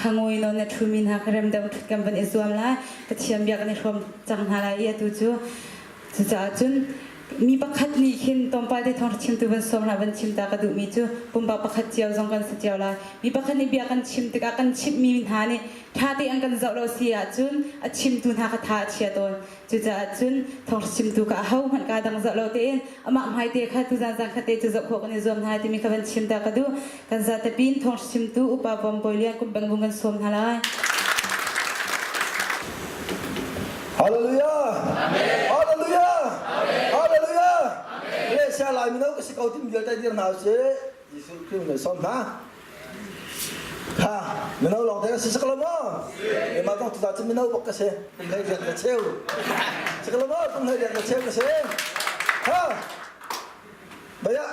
ขโมยนนทุมินหากเริ่มดำกันเป็นอิสวามละกระเทียมอยากในรวมจังหาลายตุจูจะจุนมีประคัดนี่ขินตอมไปได้ทองชิมตัวเป็นสมละเป็นชิมตากระดูมีจูปุ่มประคัดเจียวจงกันเสียวละมีประคัดนี่เบียกันชิมตึกกันชิมมีวินหานี่ท่าที่อันกันจะเราเสียจุนชิมตุนหากท่าเชียตนจะจุนทองชิมตัวก็เขาหันการดังจะเราเต้นอามาหายเตะขัดตุจันขัดเตะจะพวกนี้รวมหายที่มีกันชิมตากระดูกันจะแต่ปีนทองชิมตัวอุปบอมบอยเลี้ยงกุมบังบุงกันสมหาลายฮาเลลูยาฮาเลลูยาฮาเลลูยาเลเซียลายมิโนก็สิเขาที่มีใจดีนะเสียยิสุคริสต์ในสมนะค่ะมิโนลองแต่ก็สิสักละมั้งเอ็มมาต้องตัดมิโนบอกก็เสียต้องให้เรียนกับเชลสักละมั้งต้องให้เรียนกับเชลก็เสียค่ะบายะ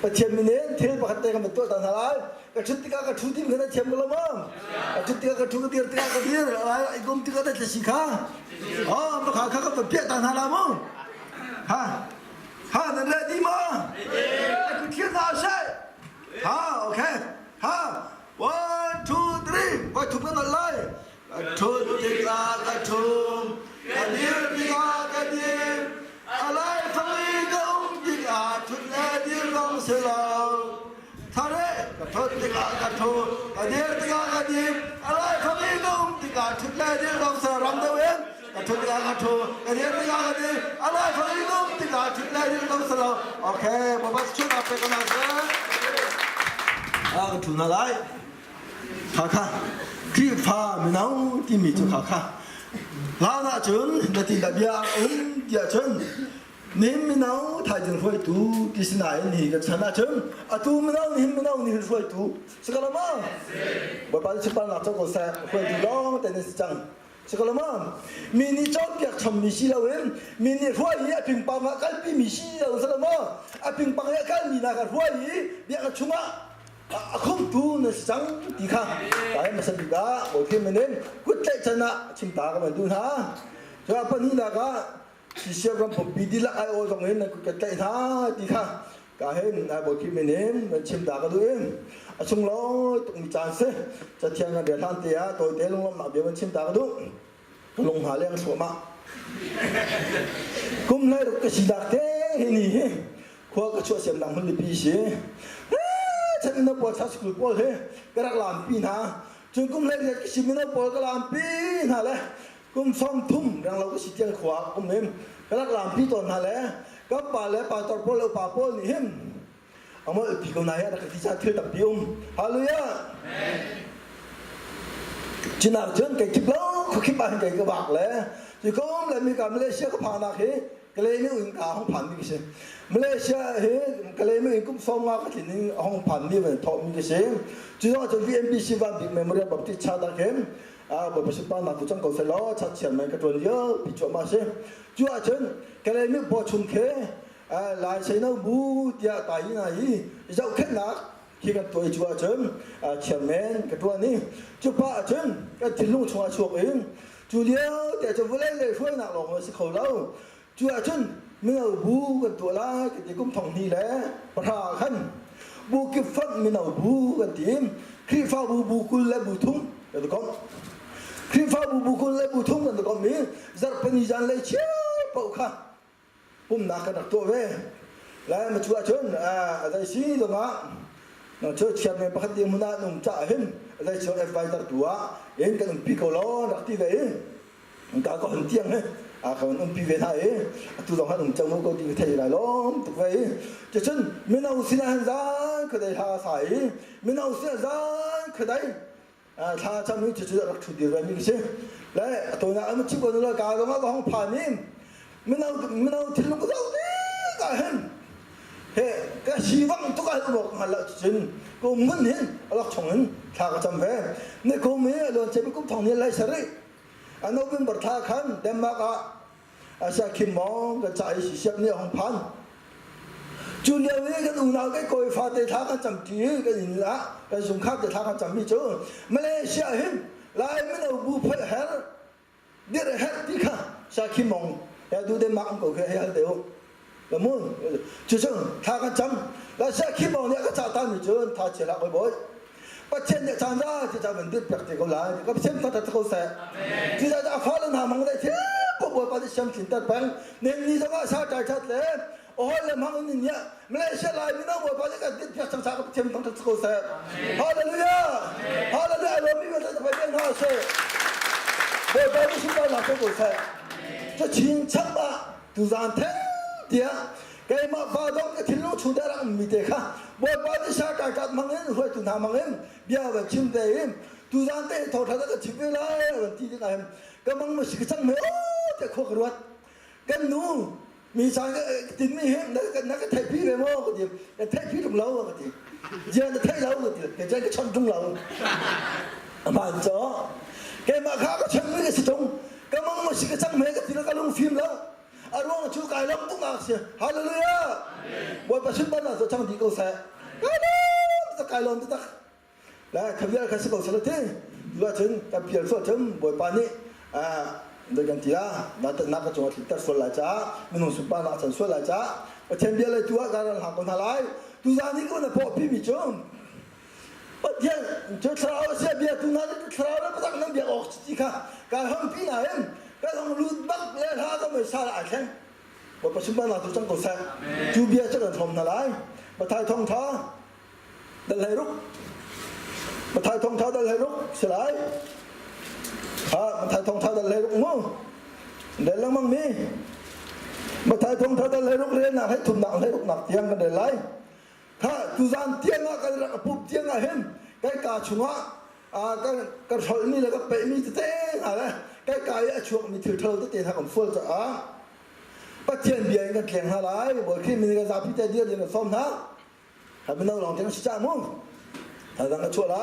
ประเทศมิเนนเทปขัดเตะกันเป็นตัวต่างหากกระชุดติกากระชุดที่มันได้เชมกันละมั้งกระชุดติกากระชุดก็เดียร์ติกากระเดียร์อะไรไอ้กลมติกาได้จะสิค่ะอ๋อมาขาข้าก็เป็นเพี้ยต่างหากละมั้งฮะนั่นแหละดีมั้งไอ้คุณเทียนน่าใช่ฮะโอเคฮะ one two three ไปถูกแล้วนั่นเลยกระชุดติกากระชุดกระเดียร์ติกากระเดียร์อะไรฟังอีกติกาชุดแล้วเดียร์ต้องเสียแล้วท่าเร่กระชุดติกากระชุดกระเดียร์ติกากระเดียร์อะไรฟังอีกติกาชุดแล้วเดียร์ต้องเสียรำเดวินกระชุดติกากระชุดกระเดียร์ติกากระเดียร์อะไรฟังอีกติกาชุดแล้วเดียร์ต้องเสียโอเคผมว่าชุดอะไรกันนะเสียกระชุดอะไรข้าคลิปฟ้าไม่น้องที่มีจุดข้าลาหน้าจนนาทีละเบียเดียจนนิ่มไม่น้องถ่ายจนช่วยตูที่สนายนี่ก็ชนะจนตูไม่น้องนิ่มไม่น้องนี่ช่วยตูสกัลมาบ่ไปชิบันหลับเจ้าก็แซ่ช่วยตูร้องแต่ในสิจังสกัลมามินิจอบอยากทำมิชิลาเวนมินิช่วยยี่ปิงปังกันปีมิชิลาสกัลมาปิงปังกันมีนากันช่วยยี่เบียกันชุ่มคงตูนสังตีข้าแต่ไม่สนิทกันโอเคมันเนี่ยกุศลชนะชิมตากันมันดูนะจะปนีนะก็ที่เชื่อกันผมปีดีละไอโอตรงนี้นะกุศลนะตีข้าก็เห็นโอเคมันเนี่ยมันชิมตากันด้วยช่วงล้อตรงมีจานเสจะเที่ยงกันเดี๋ยวท่านเตี้ยตัวเตี้ยลงมาเดี๋ยวมันชิมตากันดูลงหาเรื่องสวมมากุมเลยเราก็สีดักเต้นี่ขวาก็ช่วยเสียงดังมันเลยปีเสียฉันไม่ปวดชักสกุลปวดเลยก็รักลามปีนะจนกุมเล็กเนี่ยก็ชิมินะปวดก็ลามปีนะเลยกุมซ้อมทุ่มดังเราก็ชิเจียงขวากุมเห็นก็รักลามปีตอนนั่นแหละก็ป่าเลยป่าตอนปวดเลยป่าปวดนี่เห็นเอามาปีคนไหนอะนักที่ชาติเทือตับปีฮาเลลูยาจีน่าจนแกคิดแล้วเขาคิดมาเห็นแกก็บักเลยจีก็เลยมีการมาเลเซียก็ผ่านนักเหรก็เลยไม่อุ่นกาห้องผ่านมีกี่เสียมาเลเซียเฮ้ก็เลยไม่อุ่นกุ้งซ้อมมากก็ทีนี้ห้องผ่านมีเหมือนทอมมีกี่เสียจุดนั้นจะ VMBC วันบิ๊กเมมโมเรียลแบบที่ชาดาเข้มแบบประสบการณ์นักจังก็เสร็จแล้วชัดเจนไหมก็ตัวเยอะพิจารณาเสียจุดนั้นก็เลยไม่พอชุนเคลายเสียน้ำบูเดียตายยังไงจะเอาแค่นักที่กันตัวจุดนั้นเชียร์แมนก็ตัวนี้จุดป้าจันก็ทิ้งลงชัวร์ชัวร์เองจุดเดียวแต่จะวุ่นเลยช่วยหนักหลงสิเขาเล่าจุดนั้นเมื่อบูกันตัวละก็จะกุ้มทองนี่แหละประธานขันบูกิฟัดไม่เอาบูกันทีมครีฟ้าบูกุลและบูทุ่งกันตัวก้อนครีฟ้าบูกุลและบูทุ่งกันตัวก้อนมีจัดเป็นนิจันเลยเชี่ยวเป่าค่ะปุ่มนักกันตัวเว้แล้วมาช่วยชนอะไรสิตรงนั้นช่วยเชียร์ในประเดี๋ยวมันน่าหนุ่มจ่าเห็นอะไรช่วยadvisorตัวเองกันพิโคลนักที่ไหนมันก็คนเที่ยงเลยเขาต้องพิเวทให้ตัวต้องให้หนุ่มจังมันก็ดีเท่าไรล้อมถูกไหมจะฉันไม่เอาสิ่งนั้นจ้าก็ได้ท่าใส่ไม่เอาสิ่งนั้นจ้าก็ได้ท่าจำนี้จะรักชุดเดียวกันนี่ใช่และตัวนั้นมันชิบกันเลยการตรงนั้นก็ห้องผ่านนี่ไม่เอาที่ลุงก็ต้องนี่ก็เห็นเฮ้ก็ชีวังทุกอย่างก็บอกมาแล้วฉันก็มันเห็นเราชงเห็นท่าก็จำไว้เนี่ยก็มีเราจะไปกุ้งทองนี่ไรสิอันนั้นเป็นบทท่าขันเดมมากอาชาคิมมองก็ใจสิเสียบเนี่ยห้องพันจุดเดียวนี้ก็ดูน่าก็คอยฟาเตท่ากันจำจีก็ยินละก็สงครามแต่ท่ากันจำไม่เจอมาเลเซียเห็นลายไม่เอาบูเพลเฮลเดี๋ยวเฮลที่ข้าชาคิมมองอย่าดูเดมมากก็แค่เฮลเดียวแล้วมึงจุดซึ่งท่ากันจำแล้วชาคิมมองเนี่ยก็จะตามไม่เจอท่าเจริญบ่อยๆ ประเทศเนี่ยจานได้ที่จะเป็นดิบแบบที่เขาหลายก็เช่นตั้งแต่เขาแสที่จะอาฟ้าแล้วหามังได้เท่พวกบัวปฏิเสธสินตัดแปงเนี่ยนี่จะว่าชาติชาติเลยโอ้ยเลยมังนี่เนี่ยไม่ได้เชื่ออะไรไม่ต้องบัวปฏิกันดิบแบบชาติกับเช่นตั้งแต่เขาแสฮาเลลูยาฮาเลลูยาเราไม่เป็นจะไปเรื่องนั้นเสียบัวปฏิสุดท้ายเราต้องเขาแสจะชิงชับมาดูจานเท่เดียแกมาฟ้าต้องก็ทิ้งลูกชุดได้รังมีเด็กค่ะบัวปฏิชาติกับมังเงินรวยตุนหามังเงินเบี้ยแบบชิมได้ดูจานเต้ทอดทอดก็ชิมไปเลยวันที่ที่ไหนก็มังมันสิกจังเหมือจะโคกรวดกันนู้มีชายก็ติดไม่เห็นนักก็ไทยพี่ไปมั่วก็ดีแต่ไทยพี่ตรงเราก็ดีเจ้าไทยเราก็ดีแต่เจ้าก็ช่างตรงเราบ้านจ๋อแกมาข้าก็ช่างไม่ได้สิตรงก็มังมันสิกจังเหมือก็ทีละก็ลงฟิล์มแล้วอารมณ์ชูกายลงตุ้งอาเสียฮาเลลูยาบนประชุมบ้านเราจะช่างดีก็แซ่ก็ลงจะกายลงตั้งแล้วขยันขันสกุลสลัดที่ว่าถึงกับเพียรส่วนถึงบนปานี้โดยกันที่นักจังหวัดที่ตัดส่วนละจ้าไม่ต้องสุภาพนักจังส่วนละจ้าประเทศเบียร์เลยตัวการหาคนทลายตัวจานี้ก็น่ะพอพี่มิจงประเทศจะสาวเสียเบียร์ตัวนั้นสาวแล้วก็ต้องนั่งเบียร์ออกสิค่ะการห้องพี่ไหนก็ต้องรู้บักเลี้ยหาก็ไม่สาระแค่ว่าประชุมบ้านเราตัวจังตัวแซ่จูเบียร์จะกันทำทลายมาทายทองท้าดันไหลรุกมาทายทองท้าดันไหลรุกเสียไรมันถ่ายทองเท้าดันเลยลูกงูเดินแล้วมั่งมีมาถ่ายทองเท้าดันเลยลูกเรียนนะให้ถุนหนักให้ลูกหนักเตียงกันเดินเลยถ้าตุจานเตียงกันปุ๊บเตียงเห็นใกล้กาชัวก็ถอยนี่แล้วก็เปะมีเต้อะไรใกล้กายช่วงมีถือเท่าเต้ทางของฟุ้งจะประเทศเบียร์กันแข่งอะไรบอกที่มีกระซาพิเตเดียร์เนี่ยซ้อมนะถ้าเป็นนักร้องจะชิจามุ่งถ้าตั้งก็ช่วยไร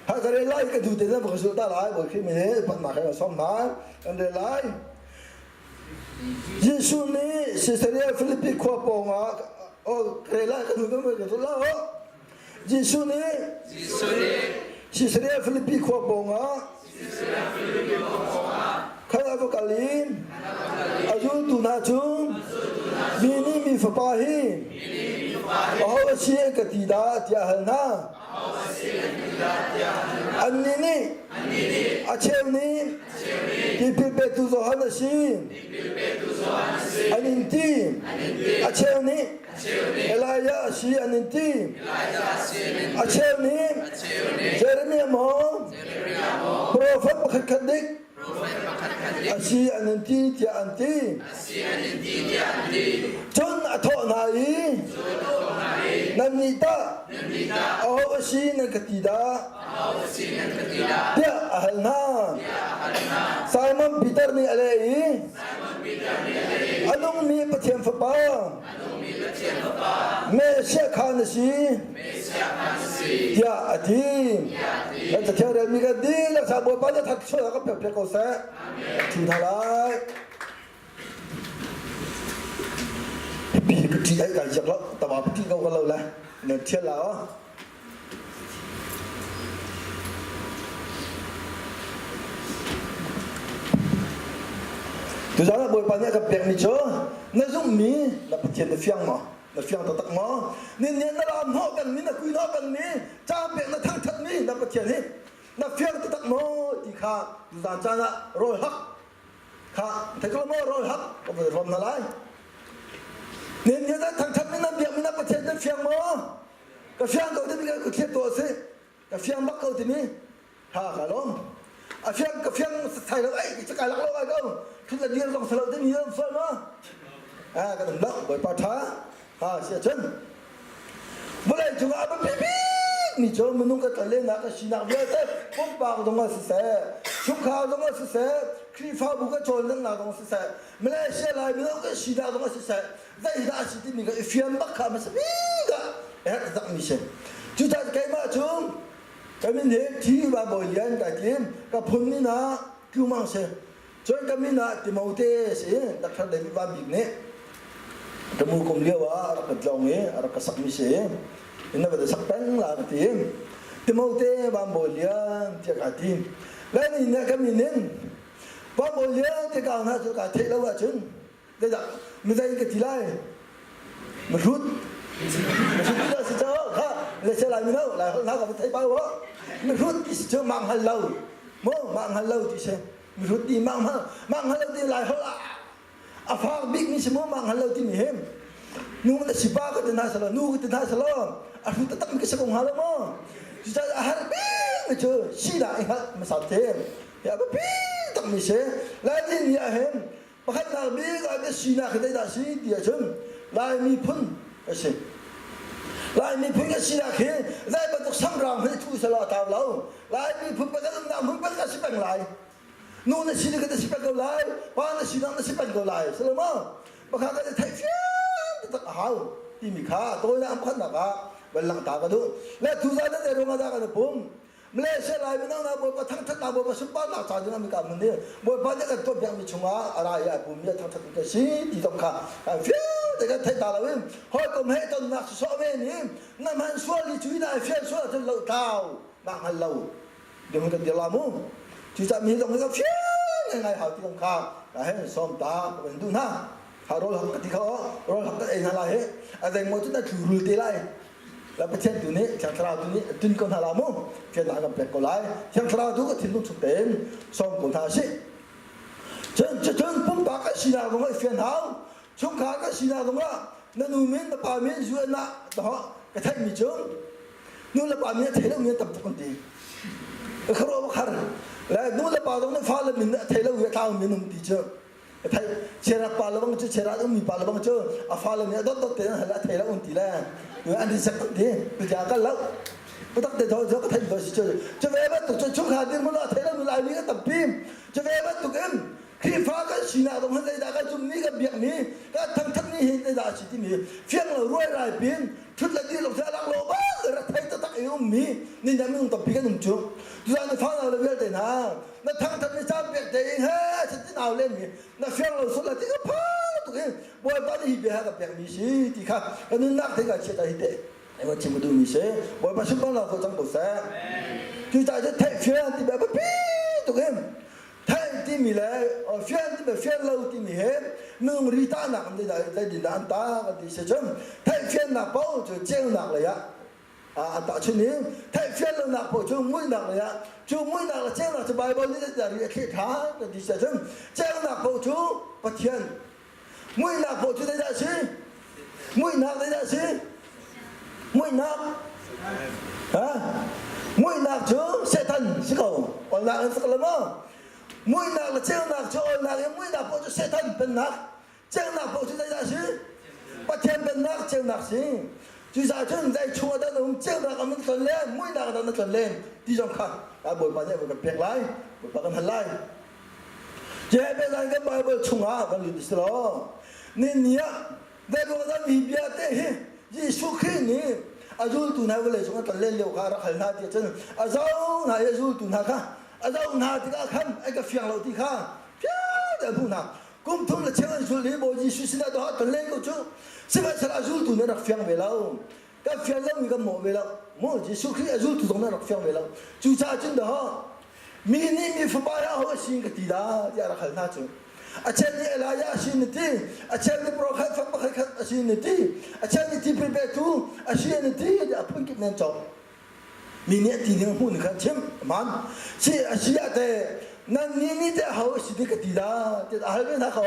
ถ้าเกิดไล่ก็ดูแต่เนี่ยบอกสุดท้ายไล่บอกที่มีปัญหาให้เราซ่อมนะอันเดียไล่ยิสุนี่สิสเรียฟิลิปปิขวบปองอ่ะโอ้ใครไล่ก็ดูกันไปกันทุกแล้วยิสุนี่สิสเรียฟิลิปปิขวบปองอ่ะใครเอาตัวกาลินอายุตุนาจุงมีนี่มีฝาปาฮีโอ้เชียกติดาที่อาหารนะอันนี้อาเชลนี้ที่พิเปตุโซฮันชีอันนี้ที่อาเชลนี้เอลายาชีอันนี้ที่อาเชลนี้เจเรมียโมโปรเฟตบักขัดดิกอาชีอันนี้ที่อันที่จนอัทอนายนันนิตาเอาชีนักติดาเดียอัลนาไซมอนปีเตอร์นี่อะไรอันนู้นมีประเทศฝรั่งเมเชียคานชีเดียอาทิมแล้วจะเชื่อเรื่องมีกันดีแล้วชาวบ้านจะทักช่วยแล้วก็เปลี่ยนเขาเสียทุนอะไรปีกที่ไอ้กันจักแล้วแต่ว่าที่เขาก็เลยนะเนี่ยเชื่อแล้วตัวจ้าเราบอยปานเนี่ยกับเปียกมิโจ้นั่นสุ่มมีนับเทียนนับเฟียงมั้งนับเฟียงตัวตักมั้งเนี่ยนับรำหอกกันมีนับคุยนอกกันมีจ้าเปียกนับทั้งทัดมีนับเทียนนี่นับเฟียงตัวตักมั้งที่ข้าตัวจ้าจ้าละโรยฮักข้าแต่ก็มั้งโรยฮักก็ไม่รวมนั่นเลยเนี่ยนับทั้งทัดมีนับเปียกมีนับเทียนนับเฟียงมั้งกับเฟียงก็จะมีการเทียบตัวสิกับเฟียงบักเขาที่นี่ข้าขลุ่มเฟียงกับเฟียงใส่แล้วไอ้จะกลายหลักโลกไอ้ก็ขึ้นจะเรียนต้องสลับได้มีเรื่องส่วนมั้งก็ต้องนักบอยปาท้าเสียชนเมื่อไรจุงอาบันพี่นี่โจมนุษย์ก็ตะเล่นนักชินักเยอะแต่ปุ๊บปากตรงนั้นเสียชุกขาวตรงนั้นเสียครีฟ้าบุกก็โจรนั่งนักตรงนั้นเสียไม่ได้เสียอะไรไม่ต้องก็ชินักตรงนั้นเสียได้ยินอาชีพมีก็เฟียนบักขามันเสียก็ก็ต้องมีเช่นจุดที่ใครมาจุงก็มีเนี่ยที่ว่าบริเวณแต่ทีมก็พุ่งนี่นะคิวมังเสียจนก็มีนะที่มาอุเทศดักทะเลวิวาบิกเนี่ยจมูกคมเลี้ยวว่ารักจองเองรักสักมิเสียอินนั้นเป็นสักเป็นหลักทีมที่มาอุเทศบางบริเวณที่กาทีมแล้วนี่เนี่ยก็มีเนี่ยบางบริเวณที่กาหน้าจุดกาเทแล้วว่าจุนเดี๋ยวไม่ได้ก็ทีไรมันรุดที่เราสิเจ้าค่ะ เลยเชื่ออะไรไม่รู้หลายคนนักกับไทยบ้าวะไม่รู้ที่เชื่อมังฮัลโหลมั่งมังฮัลโหลที่เชื่อไม่รู้ที่มังฮัลโหลที่หลายคนอาฟ้าบิ๊กนี่semuaมังฮัลโหลที่มีเห็นนู่นสิบ้าก็จะน่าสลอนู่นก็จะน่าสลออาฟุตตักมีกระสังฮัลโหลมั้งจุดอาหารบิ๊กไม่เจอชีดาอีกครับมาสัตย์เทียมอย่าไปบิ๊กตักมีเชื่อแล้วที่นี่เห็นประคับนาบิ๊กอาจจะชีนาขึ้นได้ได้สิเดียชนลายมีพุ่นก็เช่ลายมีพุ่นก็ชีนาขึ้นได้บรรทุกสังรามให้ทุสลาตาวเราลายมีพุ่นไปก็น้ำพุ่นไปก็สิเป็นลายนู่นชีนก็จะสิเป็นก็ลายป้านชีนังก็สิเป็นก็ลายสลมาประคับก็จะไทยเฟี้ยนตักหาวที่มีค่าตัวน้ำพันนักเวลาตากระดูและทุสานนั้นในโรงงานกันปุ่มมาเลเซียลายเป็นน้องนะบอกว่าทั้งทัศน์บอกว่าสุภาพนักชาตินั้นมีการมันเนี่ยบอกว่าเนี่ยก็ตัวอย่างมีชงอาอะไรอ่ะปุ่มเนี่ยทั้งทัศน์ก็สิที่ต้องขาฟิวแต่ก็ไทยตาเราเองหอยก็ไม่ให้ต้นนักสอบเองนี่นั่นมันส่วนที่ช่วยได้เฟี้ยนส่วนที่เราเท้าบางฮัลโหลเดี๋ยวมันก็เดี๋ยวลามุที่จะมีตรงนี้ก็ฟิวยังไงหาที่ต้องขาให้ซ้อมตาเป็นดูนะหารอหักที่เขารอหักก็เองอะไรอะไรหมดที่นั่นคือรูตีไลแล้วประเทศตัวนี้เชียงคราวตัวนี้ถึงคนหาลามุเชียงรายกับเป็ดก็ไล่เชียงคราวตัวก็ถึงลุกสุดเต็มส่งคนทาสิจนปุ่มปากก็สีนาตรงนั้นเฟียนเท้าช่วงขาก็สีนาตรงนั้นนั่นนู่นมินตะปามินส่วนน่ะต่อกระแทกมีจงนู่นละปามินเทเลมินตับคนดีเขาบอกว่าแล้วนู่นละปาตรงนั้นฟ้าละมินเทเลวิทางมินนุ่มดีเจอไทยเชราปาละบังเจอเชราต้องมีปาละบังเจออาฟ้าละมินต้องเตะนั่นเทเลอุ่นตีแล้วอันนี้สักทีไปจากกันแล้วไม่ต้องเดินทางจะก็ไทยบริสุทธิ์จะเวบัตตุจะชุกหาดินมันละไทยแล้วมันลายนี้ก็ตับพิมจะเวบัตตุกันขี้ฟ้าก็ชีนาตรงนั้นได้ได้ก็จุ่มนี้ก็เบียกนี้ก็ทั้งนี้เห็นได้ได้สิที่มีเฟี้ยงเรารวยรายปีนชุดละดีเราจะลักโลบ้าเราไทยตะตักอยู่มีนี่ยังไม่ต้องตับพิกันหนุ่มจุ๊บทุกอย่างในฟ้าเราเรียกแต่นะนั่นทั้งนี้ชาเบียกแต่เองเฮ้ยฉันที่เอาเล่นมีนั่นเฟี้ยงเราสุดละที่ก็พ้าตัวเองบ่อยบ้านที่เบียกกับเบียกมีสิที่ข้าก็นึกนักที่ก็เชื่อใจเด็กไอ้ว่าชิมดูมีเสบ่อยบ้านชุดบ้านเราเขาจังกุศลคือใจจะไทยเฟี้ยงที่แบบปีตัวเองไทยที่มีแล้วเฟี้ยงที่แบบเฟี้ยงเราที่มีเห็นมึงรีตาหนักมันได้ดินอันตาก็ดีเสียจนไทยเฟี้ยงหนักเป้าจะเจ้าหนักเลยอะอันตาชุนี้ไทยเฟี้ยงเราหนักเป้าจะมุ่ยหนักเลยอะจะมุ่ยหนักแล้วเจ้าหนักจะใบบอลนี่จะเรียกขี้ขาก็ดีเสียจนเจ้าหนักเป้าจะปะเทียนมุ่ยหนักเป้าจะได้สิมุ่ยหนักได้สิมุ่ยหนักฮะมุ่ยหนักจะเสตันสิเขาอ่อนหนักสักละมั้งมวยหนักแล้วเจ้าหนักจะอ่อนหนักยังมวยหนักพอจะเสตันเป็นหนักเจ้าหนักพอจะได้สิประเทศเป็นหนักเจ้าหนักสิจุดสาจนใจชัวร์ได้ลงเจ้าหนักมันกันเล่นมวยหนักมันกันเล่นที่สำคัญบทบาทเนี่ยมันเปลี่ยนไรบทบาทกันหันไรเจ้าเป็นอะไรกันไปบทชงกันอยู่ที่สโลนี่เนี่ยได้บอกว่ามีเบียร์เต้ยิสุขีนี่อาจุลตุนายวันเลยชงกันเล่นเลี้ยวขารักหันหน้าที่จนอาเจ้านายอาจุลตุนายค่ะอาเจ้าหน้าที่ก็ขันไอ้ก็เฟียงเราที่ข้าเฟียงแต่ผู้นักกุมทุ่มละเชื่อสุริโบจีสุสินาตัวตัวเล่นก็จูสิบสามอาจุลตุเนี่ยรักเฟียงเวลาก็เฟียงแล้วมีก็หมดเวลาโมจีสุขีอาจุลตุตรงนั้นรักเฟียงเวลาจูจ่าจุนเด้อมีนี่มีฟุบายาหัวสิงกตีดาที่รักหันหน้าจูอาเชนนี่ลายาสินตีอาเชนนี่โปรขัดฟังบักขัดสินตีอาเชนนี่ที่เป็นเบตูอาเชนนี่ที่จะพุ่งกินเงินจบมีเนี่ยที่นึงหุ่นกันชิมมันสิอาชีพแต่นั่นนี่แต่เขาสิที่กติดาแต่อะไรเป็นท่าเขา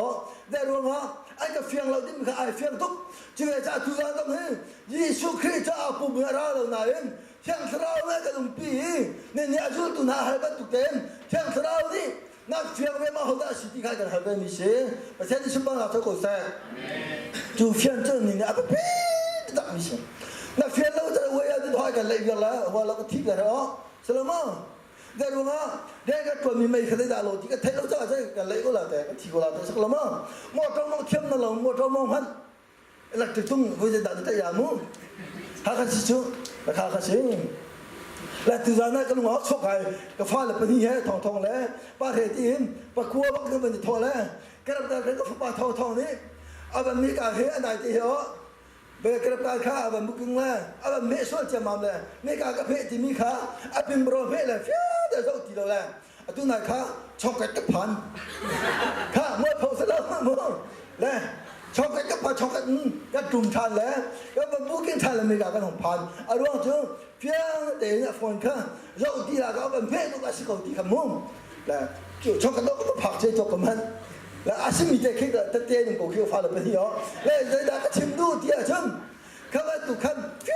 แต่รู้มั้ยไอ้กับเฟียงเราที่มันก็ไอ้เฟียงทุกจึงจะทุกอย่างต้องให้ยิสุคริสต์จะเอาปุ่มเราเราหน่อยเชียงสระเนี่ยก็ต้องปีเนี่ยอาจุตุน่าให้บัตุเต็มเชียงสระนี่นักเฟียงไม่มาหัวได้สิที่ใครกันให้เป็นมิเช่ประเทศที่ชุบบ้านเราจะก่อสร้างจูเฟียงเจ้านี่เนี่ยเอาไปปีตักมิเช่那phía lâu在为了这块个累个了，我那个提个了，是了吗？在รู้มั้ยเด็กก็ตัวมีไม่เคยได้โลที่ก็เทเราจะใช้กันเลยก็แล้วแต่ก็ทีก็แล้วแต่สักละมั้งมอตรมองเข้มนั่นหรอมอตรมองพันหลักตุ้งวิจารณ์แต่ยามูหากันสิจูราคากันสิแล้วตัวนั้นก็ลุงเขาชกใครก็ฟ้าเลยเป็นนี่แฮทองแล้วป้าเฮตีมป้าคัวป้าก็เป็นทองแล้วก็รับได้ก็ป้าทองนี่เอาแบบนี้ก็เฮอันไหนที่เหรอเบกระปาข้าแบบมุกงละแบบเมสโซจะมาเลยเมกากระเพที่มีข้าเป็นบรอเพเลยฟิวเดี๋ยวจะตีเราแล้วตัวไหนข้าชอบกับพันข้าเมื่อพอเสร็จแล้วเมื่อแล้วชอบกับพันชอบกับจุ่มชันแล้วก็แบบมุกินไท khá là mấy cái hồng pan ở đó chứ phía để nhà phòn khác dẫu đi là có vấn đề nó là sự cầu đi khám mông là kiểu cho cái đó có phạt chơi cho cầm hắn là asimite khi đó tất nhiên cũng kêu phá được cái gì đó là đây đã cái chim đu thì chứ các bạn tụ khăn phía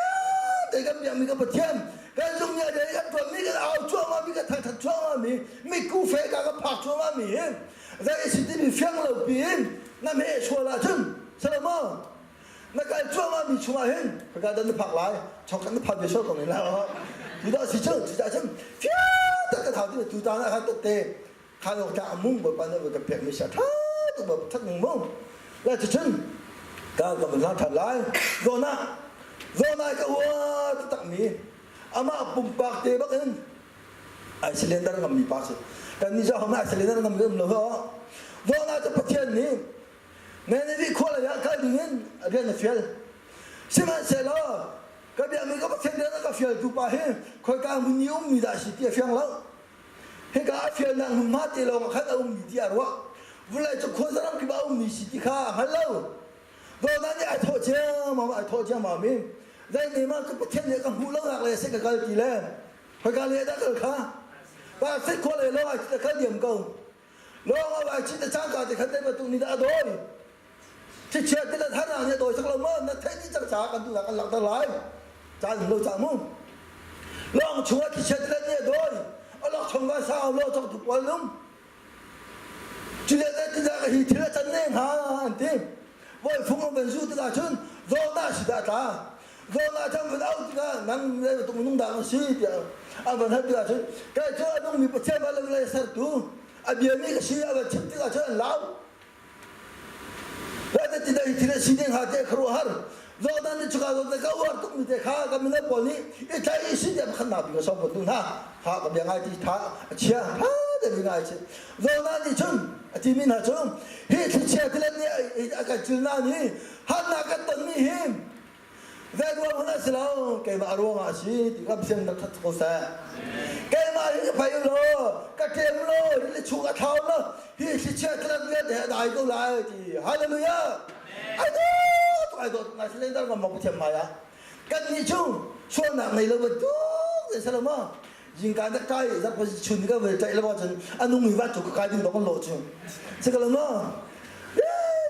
để cái miệng mình có bật thêm cái dùng nhà để cái tuần mình cái áo chua mà mình cái thật chua mà mình cú phê cái phạt chua mà mình đây sự tình phiang lâu biển nằm hệ chua là chứ sao mà那个做嘛咪出嘛hin，佢家等你拍來，坐緊都拍住手同你啦。遇到事情就在真，啪！得個頭啲就單啦，得地，看到家蒙冇辦到個平咪實，他都冇出明蒙，那就真，家個門口出來，Zona ka wa tak mi, ama pumpak te bak en, ai silinder ngam mi pas, kan ni sa hama silinder ngam ngam lo, Zona ta patien ni. Nên đi khoa là ya cái dingen ada na fiel. Sima selo. Cái dia mi ka patien dia ka fiel tu pa he. Khoi ka mun ni mi da si ti fiang lo. He ka fiel na ma ti lo ka da mi ti arwa. Vulai cho kho zaram ki ba mi si ti kha hello. Do na ni ai tho che ma mi. Dai ni ma ka patien dia ka hu lo ngak le se ka kal ti le. Khoi ka le da ka kha. Ba se kho le lo ai ta ka diam ko. Lo ba chi ta cha ka ti kha te ba tu ni da doi. Chỉ chuyện thế là thế nào như tôi chắc là mơ nó thấy như chắc chả cần là cần lặng ta lại chả đừng lâu chả mông lòng chúa chỉ chuyện thế như tôi ở lòng trong cái sao lo trong tụi quan lắm chỉ là thế là cái gì thế là chân nên hả anh tim với phụng ông bên du thế là chân do ta chỉ đã trả do là trong cái đâu thì là năng đây là tụi mình đang xí thì anh vẫn hết là chân cái chỗ anh ông mình bắt chơi bao lâu lại sao tu anh biết mấy cái xí anh vẫn chịu thì là chân lão Ada tidak sidang hati keruhar. Zodan ni juga zodan kawar tu mesti kah kami nak poli. Itu isi dia bukan nabi kasih betul ha. Ha kami yang ngaji ha cia ha dari ngaji. Zodan ni cun, timin ha cun. Hei cia tidak ni akan cilna ni. Han akan tani him. Zai dua mana selalu kaya maruang asyik tiga persen nak terkosa. Kaya mari payu lo, katem lo, ini cuka tahu lo. Hei cia tidak ni dah dah itu lah. Haleluya. Aduh, nasi lendar nggak mau percaya maya. Kan ni cung, suara nak lo betul, selama. Jika ada kaya, tak pasti cun juga bercakap lepas cun. Anu mivat cukup kaya dengan lo cun. Sekarang mah,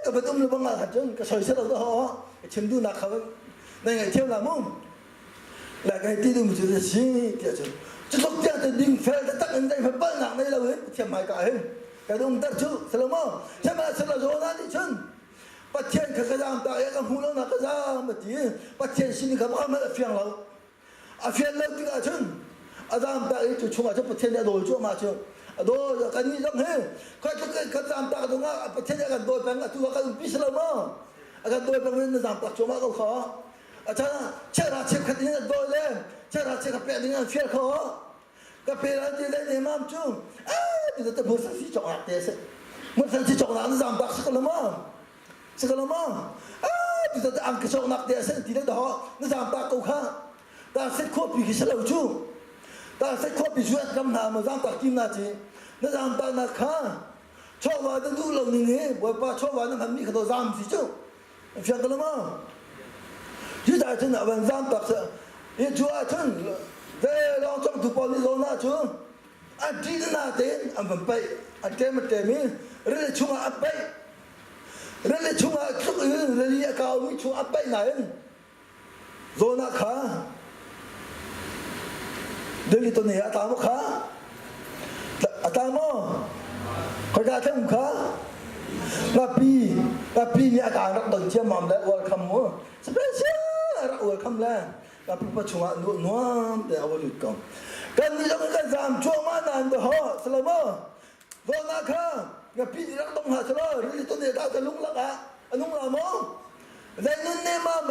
kebetul lebang lah cun. Kesoy selalu dah, cendu nak kau. Này ngày theo là mông là cái tí đừng chịu gì kìa chứ chứ lúc kia thì đinh phê ta tắt lên đây phải bắt nặng đây là hết thiềm mày cả hết cái đông ta chứ sao là mông sao mà sao là rồi nó đi chân bắt thiên cái giang ta cái hú nó là cái giang mà tí bắt thiên xin cái bao mà phiền lâu à phiền lâu thì cả chân à giang ta ấy chung là cho bắt thiên đã đổi chỗ mà chứ đôi cái gì giống hết cái giang ta đúng không bắt thiên cái đôi bên là tu cái biết sao mông cái đôi bên nó giang ta chỗ mà không khó chắc là chắc khát đến đôi lên chắc là chắc bẹt đến phiền khó cái bẹt là gì đấy mà chung thì ta muốn sang chọn hạt thế muốn sang chọn hạt nó giảm bạc sắc lắm thì ta ăn cái chọn hạt thế thì đó nó giảm bạc cầu khác ta sẽ khóa bị cái sầu chung ta sẽ khóa bị duyệt cầm nào mà giảm bạc kim là gì nó giảm bạc là khác cho vào nó đủ lòng mình ấy bởi ba cho vào nó làm gì cái đồ giảm gì chứ phiền lắm chứ tại chân là vẫn giam tập sợ như chúa chân về lo trong tụ bò đi rồi na chúa anh đi đến nào đến anh vẫn bay anh kém một kém mi rồi là chúa anh bay rồi là chúa chúc rồi là cao mi chúa anh bay này rồi na khá đây tôi này ta mo khá ta mo coi ra thêm khá Tapi ni akan anak dan dia mampu welcome mu. Special welcome lah. Tapi cuma nuam dan awal welcome. Kan ni jangan kan zam cuma mana dah selama. Zona kah? Tapi dia tak tahu hasil. Ini tu dia tak terlung lah. Anung lama. Dan ni mam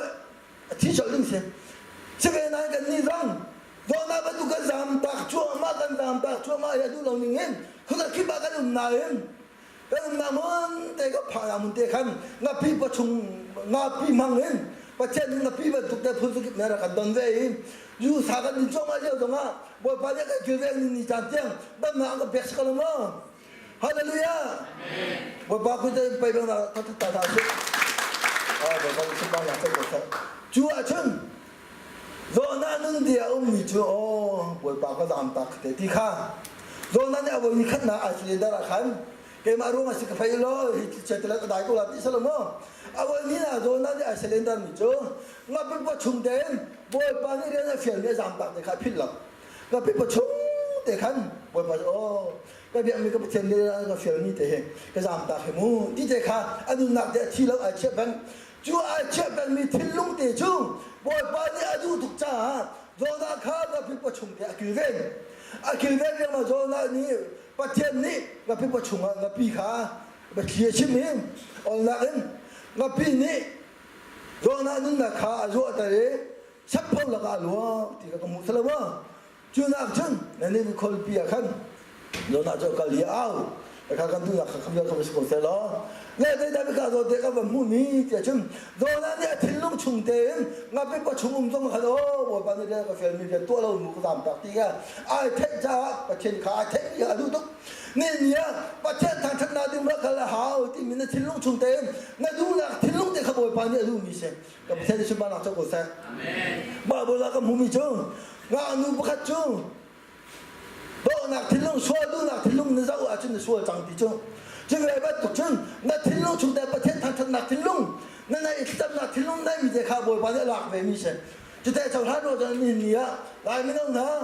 tidak lingsi. Sebenarnya kan ni zam. Zona betul kan zam tak cuma kan zam tak cuma ya dulu lingin. Kita kibakan naim. Cái namun tega phayamun te khan ngapi pachung ngapi mangin pachen ngapi ba tukte phul sukit mera kan don ve yu sagan ni choma je donga bo pa ya ka kyve ni chan tiang ban na ga bes kalama hallelujah amen bo ba ku te pai ba ta ta ta se bo ba ku ba la ta ko chu a chen rồi na nung dia mi chu o bồi ba có giảm tắc thế thì kha rồi na nhà bồi khát na cylinder ra khăn cái mà ruộng sẽ phải lo chạy tới cái đại cô là tí sao mà bồi ní là rồi na nhà cylinder mi chu ngập bị bắt chung đến bồi ba cái này phiền cái giảm tắc để khai phít lắm ngập bị bắt chung để khăn bồi ba o cái việc mình có tiền đi cái phiền như thế cái giảm tắc hay mu đi thế kha anh nạp để thi lâu ai chết bên chú ai chết bên mi thiên lung để chú bồi ba này ai chú thuộc cha rồi na kha ngập bị bắt chung để kêu về nhưng mà rồi na ní bắt tiền ní ngập bị bắt chung ngập bị kha bắt chia chim mình on na em ngập bị ní rồi na nung na kha rồi tại sắp phong là cả lúa thì cái mũ sờ lúa chưa nào chân nên nên khol bia khăn rồi na cho cả lia ao cái khăn tu là không biết không biết lo nghe đây đây cái rồi cái vấn mũ ní thì chân rồi na này thiên long chung tiền ngập bị bắt chung trong cái đó rồi bạn này cái phiền mình tua lâu mũ cái giảm tạc thì cái ai thích ra bắt tiền khá ai thích gì đủ tốt nên nhá bắt tiền thằng thằng nào thì mà cái là hảo thì mình thiên long chung tiền nghe đủ là thiên long thì không phải bạn này đủ mi xem cái bắt tiền chúng bạn nào cho cô xem bà bố là cái mũ mi chung ngã nu bắt chung bộ nạc thiên long xua đủ nạc thiên long nó dẫu ở trên xua chẳng thì chung chứ về bắt tục chân nạc thiên long chúng ta bắt tiền thằng thằng nạc thiên long nên này tâm nạc thiên long này mình để khá bồi bạn này lạc về mi xem chúng ta chọn hát rồi cho nên nhá lại mới không hả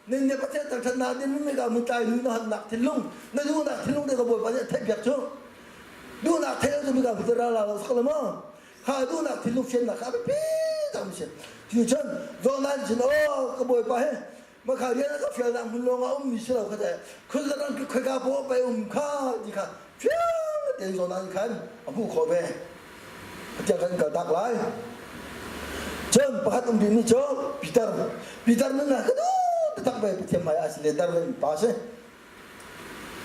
nên nếu bắt tiền thằng thằng nào thì mình gặp mình tài nó hận nạc thiên long nó đủ nạc thiên long để có bồi bạn này thấy việc chứ đủ nạc thiên long thì mình gặp mình ra là sao mà khá đủ nạc thiên long phiền là khá bị chẳng xem thì chân rồi này chỉ nó có bồi bạn hết mà khá riêng nó phiền là mình lo ngóng mình sẽ làm cái gì cứ ra đang cứ khá bố bay khá gì khá phiền để rồi này khá bu khó về chẳng cần cả đặc lại chân bắt ông đi cho Peter nó là cái đó đặc biệt thì mày ăn lên đặc biệt pass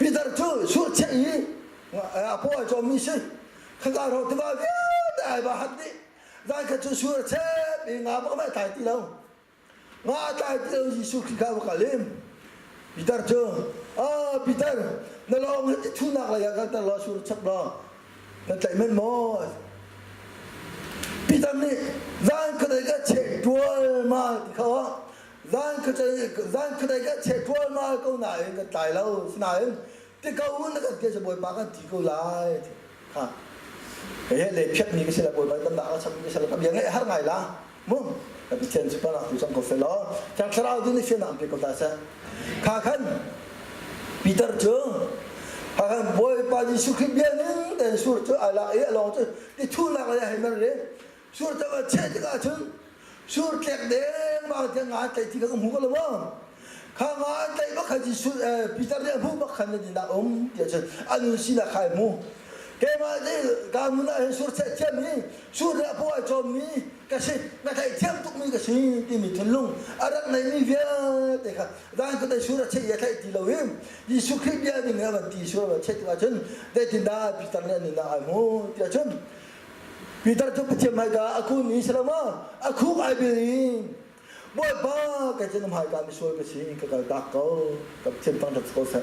Peter chú suốt chạy bố cho mình xem khá rồi thì vào đại bà hát đi ra cái chú suốt chạy bị ngã bố mày thay tí đâu ngã thay tí đâu Giêsu khi khao cả lên Peter chú Peter nó lo hết chú nạc là cái ta lo suốt chấp đó nó chạy men mò Peter này giang cái đấy cái chạy đuôi mà thì khó giang cái đấy cái chạy đuôi mà câu này cái tài lâu này thì câu nó cái kia sẽ bồi bạc cái thì câu lại ha cái này phép như cái sẽ là bồi bạc tâm đạo xong cái sẽ là cái việc này hết ngày là muốn cái chuyện gì đó thì trong cuộc phải lo chẳng sao thì nó phiền làm việc của ta sẽ khá khăn Peter chưa khăn bồi bạc gì suy biến đến suy cho ai là ấy lo chứ thì thu nào cái này mà đấy suy cho cái chết cái chân suy kẹt đến mà cái ngã chạy thì cái không có luôn khá ngã chạy bắt khai gì suy Peter này không bắt khai gì là ông vậy chứ anh xin là khai mu cái mà cái muốn là suy chạy chết mi suy là bố cho mi cái gì là thầy thêm tụng mi cái gì thì mình thun lung ở đây này mi về để cả đang cái suy là chạy thầy thì lâu em đi suy khi về thì người vẫn thì suy là chết cái chân để thì đã Peter này là ai mu cái chân Peter tu percaya mereka aku ni selama aku I believe boy ba cái chân mai kami suai ke sini ke kau tak kau ke centang tak kau sah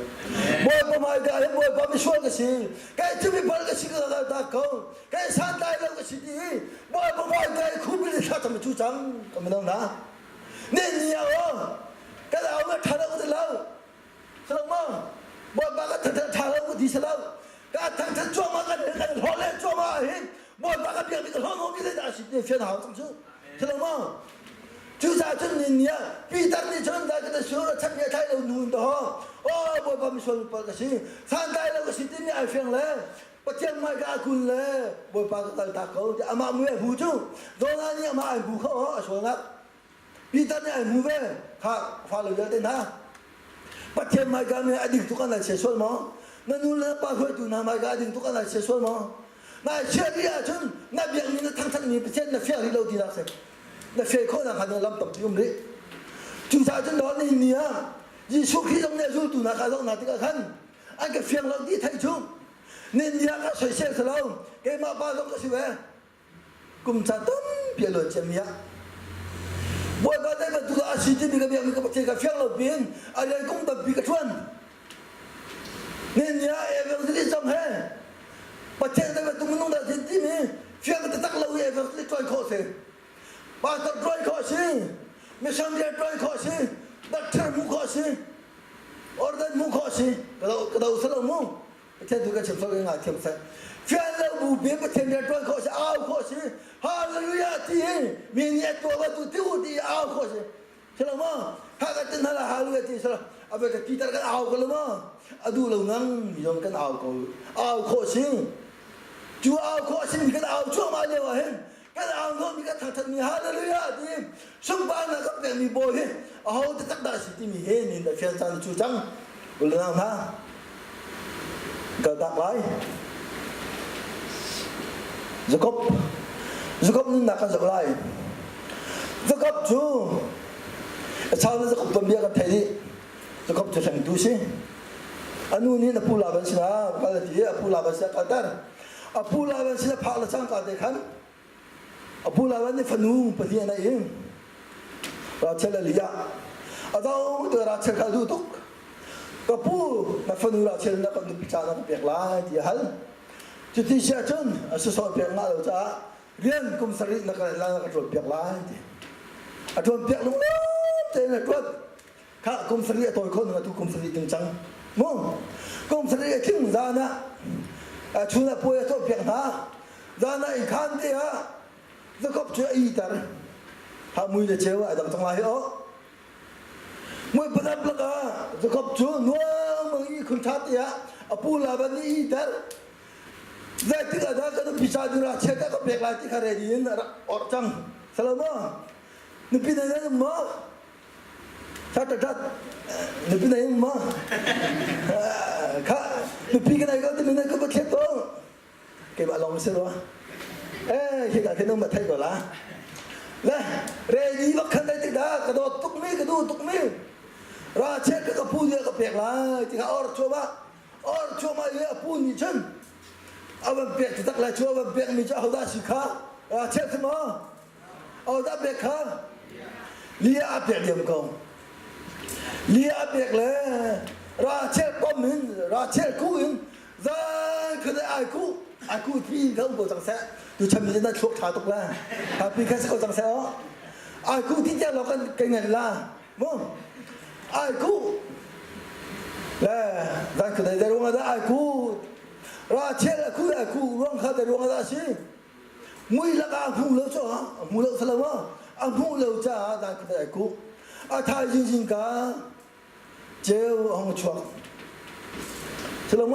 boy ba mai kami boy ba mi suai ke sini cái chân mi bal ke sini ke kau tak kau cái santai lo ke sini boy ba mai kami aku beli satu macam tu cang kami tahu na nên nhiều cái nào mà thằng nào cũng lâu selama boy ba cái thằng nào cũng đi selama cái thằng cho mà cái họ lên cho mà hết mọi ba cái việc cái không biết là gì phiền hảo trong chứ thế đâu mà chú sa chân nhìn nhá vì tắc đi chân ra cái số là chắc nhẹ thay đầu nuôi đó mọi ba mình xuân ba cái gì sang tay là cái gì tin ai phiền lẽ bắt chân mai cái cùn lẽ mọi ba cái tay câu thì mà mua hủ chứ rồi là nhẹ mà ai hủ không xuân lắm vì tắc này ai mua về pha lời tên ha bắt chân mai cái này định tụ cái này sẽ xuân mà nó nuôi là ba khối tụ nào mai cái định tụ cái này sẽ xuân mà mà chưa đi à chứ na việc mình nó thăng mình trên là phía đi đâu thì là sẽ là phía khó là hành làm tập trung đấy chúng ta chân đó nên nhỉ Giêsu khi trong này tụ na cái đó na cái khăn anh cái phía lâu đi thấy chung nên nhỉ cái sợi xe lâu cái mà ba trong cái gì vậy cùng cha tâm biệt luận chém nhỉ bữa đó đây mà tụi ta chỉ tin cái việc mình cái phía lâu biến ở đây cũng tập bị cái chuan nên nhỉ em cái trong hè bắt chân đây mà tụi mình nông đã thiên tí mi phiền cái tắc lâu vậy phải trôi khó thế bà tập trôi khó gì me sam dia try kho si doctor mu kho si order mu kho si kalau selalu mu kita juga cem so ngai cem sa fian la bu be pa tem dia try kho si au kho si hallelujah ti mi ni to ba tu tu ti au kho si selalu mu ha ka tin hala hallelujah ti selalu abe ka kita kan au kalau mu adu lo ngang mi jong kan au kho si chú ao khó xin cái ao chúa mà nhiều hơn cái ao nó bị cái thật mi hallelujah thì sung ba là các bạn mi bồi hết ao thì tất cả sự mi hết nên là phiền chân chú trắng lần nào ha cờ đạp lại Jacob nên là cái Jacob lại Jacob chú sao nó Jacob tuần bia cái thầy đi Jacob trở thành tu sĩ anh nuôi nên là pu la bên xin à cái là gì pu la bên xin cái đó Apu lawan sila phak la chang ka de khan Apu lawan ni phanu pati na yin ra chela liya adau to ra chel ka du tuk Apu na phanu ra chel na ka du picha na pek la ti hal chu ti sia chun asu so pek na lo cha rian kum sari na ka la ka ro pek la ti a thon pek lu te na twat ka kum sari to khon na tu kum sari ting chang mo kum sari king za na chú na bôi cho việc na ra này khăn đi ha rất có chuyện ý ta ha mui để chéo ai đâm trong lại đó mui bắt đầu là rất có chú nuông mà ý không chát đi ha apu là bên ý ta ra thì cái đó cái nó bị sao đi ra chết cái việc lại thì cái này đi ở trong salam nó bị này mà sát nó bị này mà nó bị cái này có thì nó có bất chết đâu cái bạn lòng xem đó khi cả cái nó mà thay rồi là re đi bắt khăn đây thì đã cái đồ tục mi ra chết cái pu dia cái việc là thì ở chỗ mà ये pu ni chân अब việc thì tắc lại chỗ अब việc mình cho hậu đã xí khá ra chết thế mà hậu đã việc khá lia việc điểm cầu lia việc là ra chết con mình ra chết cú mình ra cái này ai cú phi không có chẳng sẽ tôi chăm mình đến chuộc thả tục là phi cái sẽ có chẳng sẽ đó ai cú thì chắc là cái này là đúng không ai cú là ra cái này đúng là ai cú ra chết là cú luôn khác đúng là gì mũi là cái cú lâu cho mũi lâu sao mà mũi lâu cha ra cái này cú thay gì cả treo ông chuột Salam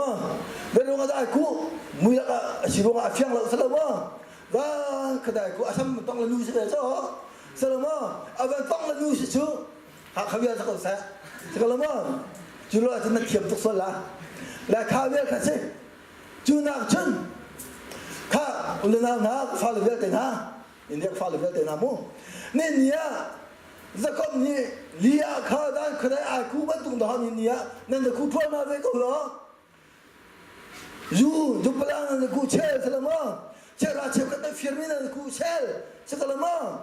dari orang ada aku mui la si orang afiang la salam và cái này của asam tông là nuôi sẽ cho salam aban tông là nuôi sẽ chú ha khawiya sa ko sa salam chú lo tin thiam tuk sol la khawiya ka se chú nak chân kha ulana na fa le vel tena india fa le vel tena mo nên nia Jacob ni lia kha dan khadai aku ban tung da ni nia nên là khu thua na ve ko lo Ju pelang na ku chel selama chela chel ka firmi na ku chel selama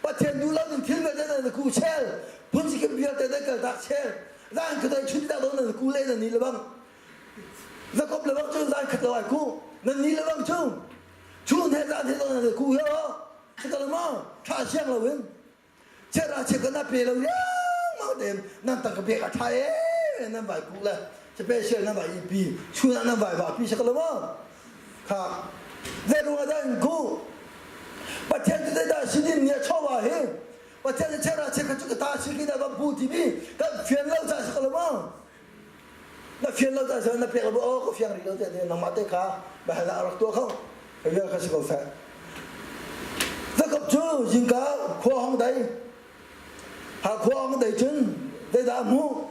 pathen du la ni thil me na ku chel pun si ke biar te ka da chel ran ka dai chudi da do na ku le na ni le bang Jacob le bang chu ran ka da ku na ni le bang chu ne ran te do na ku yo selama tha siang la wen chela chel ka na pe lo ya ma dem nan ta ka be ka thai na bai ku la special na bai pi chuna na bai ba pi sakalama kha zeru adan ku pathen de da sinin ne chowa he pathen chera cheka chu ta siki da bu ti bi ka phian lo cha sakalama na phian lo cha na pe lo ko phian ri lo te na ma te kha ba la ar to không bây giờ ka sikau sa zakap chu jinka kho hong dai ha kho hong dai chun de da mu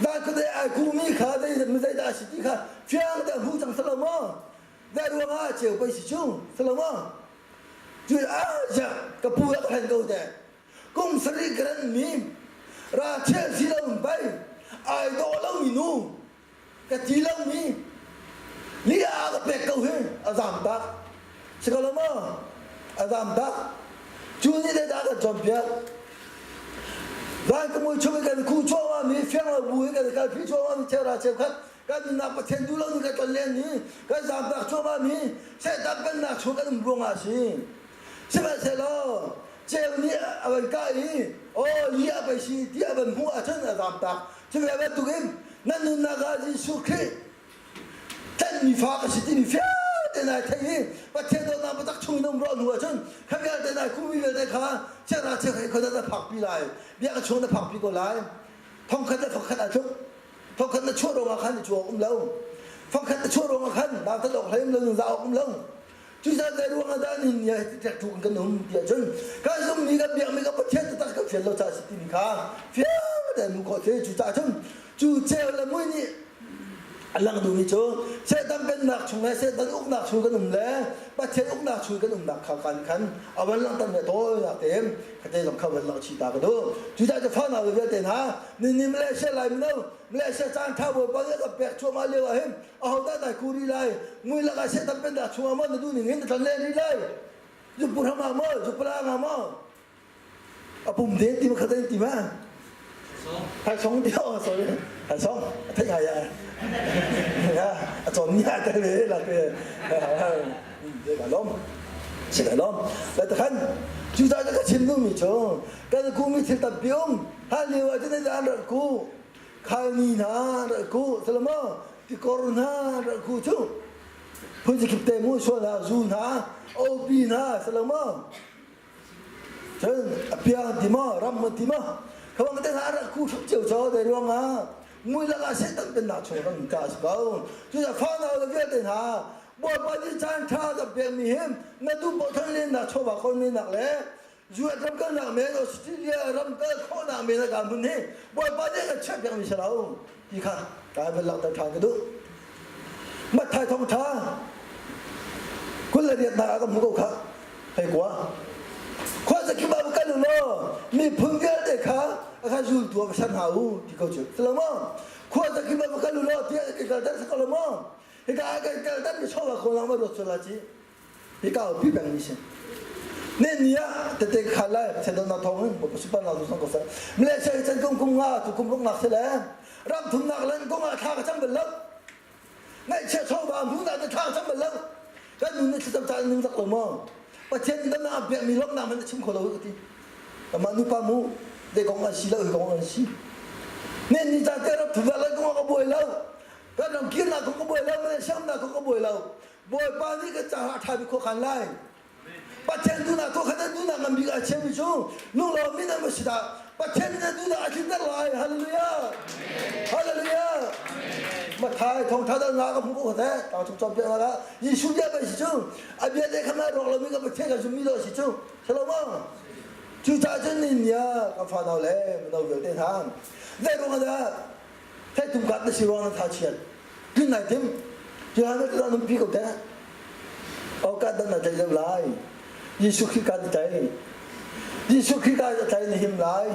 da cái đấy ai cũng mi khá đây mình đây đã chỉ khá phiang đã hú chẳng sao mà da đua ngã chiều bay chỉ chung sao mà chứ dạ cái pu đã thành câu thế cũng xử lý cái mi ra chơi gì đâu bay ai đó lâu mi nu cái gì lâu mi lý cái bẹt câu hết giảm ta sao mà giảm ta chú như đây đã cái chuẩn bị Ran kemui cuma kan ku coba mi fiang la bui kan pi coba mi cera cekat kan nak paten dulu ni kan len ni kan sampai coba mi saya tak kan nak coba kan buang asin sebab selo เจ้าเนี่ยอะไรก็อีโอ้ยอาไปสิที่อาเป็นหัวฉันอาตามตาจะแบบว่าตุกิมนั่นนุ่นนักอาจิสุขีท่านมีฟ้าก็สิที่มีฟ้าแต่นายที่นี่ประเทศเรานำมาตักช่วยน้องร้อนหัวฉันข้าพเจ้าแต่นายคุ้มวิเวกได้ค่ะเจ้าราชให้คนนั้นผักปีไรเบี้ยก็ชวนนั้นผักปีก็ไรท่องคันนั้นฝักคันอาชุกท่องคันนั้นชั่วโรงอาคันชั่วเล่าฝักคันนั้นชั่วโรงอาคันดาวตลกให้มันเรื่องราวเล่าจุดนั้นในดวงอาทิตย์นี่จะถูกกันหนุ่มเดียวจนการสมัยกับเบียงไม่กับประเทศตั้งกับเฟียเราจะสิที่นี่ค่ะเฟียแต่หนูก็เทจุดจ้าจนจุดเจ้าละมุ้ยนี่หลังดูนี่โจเสด็จเป็นนักช่วยเสด็จอุกนักช่วยกันหนุ่มแล้วประเทศอุกนักช่วยกันหนุ่มนักข่าวกันขันเอาวันหลังตั้งแต่โตนักเต็มเขาจะต้องเข้าวันหลังชีตากันดูจุดจ้าจะฟังเอาเรื่องเต็มฮะนี่ไม่ได้เชื่ออะไรไม่รู้ไม่ได้เชื่อจานท้าวบนนี้ก็เปียกชัวมาเลี้ยวเห็นเอาได้แต่คูรีไรมือละก็เสด็จเป็นนักช่วยมันดูนี่เห็นแต่ทะเลนี่เลยจุดปุ่นมาเมื่อจุดปลามาเมื่อเอาปุ่มเด็ดที่มันเขาได้ที่มาให้สองเดียวสองให้สองทั้งใหญ่นะจนเนี่ยแต่เลยละคือเดี๋ยวล้มเสียล้มแล้วแต่ขันจุดนั้นก็ชิมดูมิจ้องก็กูมีที่ตัดเบี้ยงฮันเลี้ยวจะได้จานรักกูข้านี่นะรักกูสลามที่โควิดนะรักกูจู่พุ่งจะคิดเต็มหัวชวนนะจูนะโอปีนะสลามจนเปียดีมารำมันดีมาเขาบอกแต่หารักกูชอบเจ้าเจ้าแต่เรื่องอ่ะมือละก็เสร็จตั้งเป็นนักชกกันจ้าสกาวจุดจะฟังเอาเลยเดี๋ยวหาบ่ปฏิจารชาจะเป็นมีเหมนั่นดูบ่ทันเล่นนักชกบางคนนี่นักเลยจุดทำกันนักเมย์ออสเตรเลียรำกันคนนักเมย์นักการบุญนี่บ่ปฏิก็เช็คยังไม่ใช่เราที่ข้าการเป็นหลักฐานกันดูมาไทยท่องท่าคุณเลยเรียนนาก็มุกข้าให้กว่าข้อสักกี่บาทกันรู้มีพึ่งเยอะเลยค่ะข้าจูตัวฉันหาหูที่เขาจุดสลามข้อสักกี่บาทกันรู้ที่การดันสักละมั้งที่การดันไม่ชอบคนละมารถสุราจีที่เขาพิบังนิชเนี่ยแต่เด็กขายเสด็จนาทองบอกสุภาพนาดุสังกัดเมื่อเช้าฉันกุ้งงาถูกกุ้งลงหนักเสียแล้วรับถุงหนักแล้วกุ้งงาท่าจังเป็นเลิกในเช้าชาวบ้านถุงหนักท่าจังเป็นเลิกก็นู่นนี่จะจำนึงสักละมั้งประเทศนี้น่าเบียมีล็อกน้ำมันชิมคนละอุติแต่มานุปามูเด็กของอาชีพแล้วของอาชีพเนี่ยนี่จะเจอรับถุงอะไรก็บ่อยแล้วก็ต้องกินนะก็บ่อยแล้วไม่ได้ช่างนะก็บ่อยแล้วบ่อยป่านนี้ก็จะหาทางไปข้อขันไล่ประเทศนู้นนะข้อขันนู้นนะมันมีอาชีพมิจูนู่นเราไม่ได้มาสิตาประเทศนี้นู้นอาชีพนั่นไรฮาเลลูยาฮาเลลูยามาไทยท่องท่าด้านหน้าก็ผมก็แท้ต่างชมจอมเปียกแล้วยิ่งชุ่มเยอะไปสิจูอาเบียได้ขนาดเราไม่ก็ประเทศกันชุ่มมีด้วยสิจูใช่หรือไม่จุดจ้านี่เนี่ยก็ฟังเอาเลยมันเอาเรื่องเดินทางได้รู้กันนะให้ตุ้มกัดในสิวันนั้นท่าเชียนขึ้นไหนทิมจะหาเรื่องนั้นพี่ก็แท้เอาการดันใจเรียบร้อยยิ่งสุขีการใจยิ่งสุขีการใจในหิมร้าย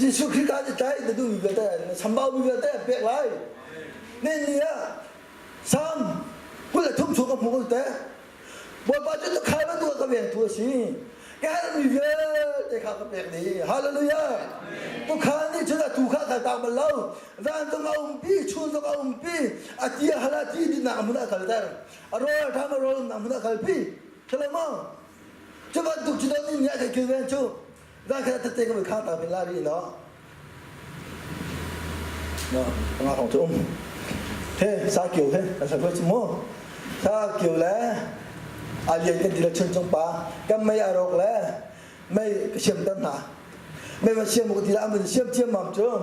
ยิ่งสุขีการใจแต่ดูมีเวทีสัมภาระมีเวทีเปียกไรเนี่ยซ้ำคุณเลยทุ่มสุกับผมก็แต่บ่อยๆจะขายมันตัวก็เวียนตัวสิแกมีเวทีข้าก็เปียกดีฮาเลลูยาตัวข้านี่ฉันจะถูกข้าแต่ตามมันเล่าร้านต้องเอาพี่ชุนต้องเอาพี่อาทิตย์ฮาลาที่ดินน้ำมันอะไรแต่อร่อยทำอร่อยน้ำมันอะไรพี่ใช่ไหมมั้งจะมาถูกจุดนี้เนี่ยจะเกี่ยวกับชูร้านแค่ตัดเต็งก็ไปข้าตาเป็นลารีเนาะงานของจุ่มเฮ้สาเกี่ยวเฮ้แต่สักวันชั่วโมงสาเกี่ยวแล้วอาเลียนกันดีละชนจงป่าก็ไม่อารมณ์แล้วไม่เชื่อมตั้งหาไม่มาเชื่อมกันทีละมันเชื่อมมั่มจุ่ม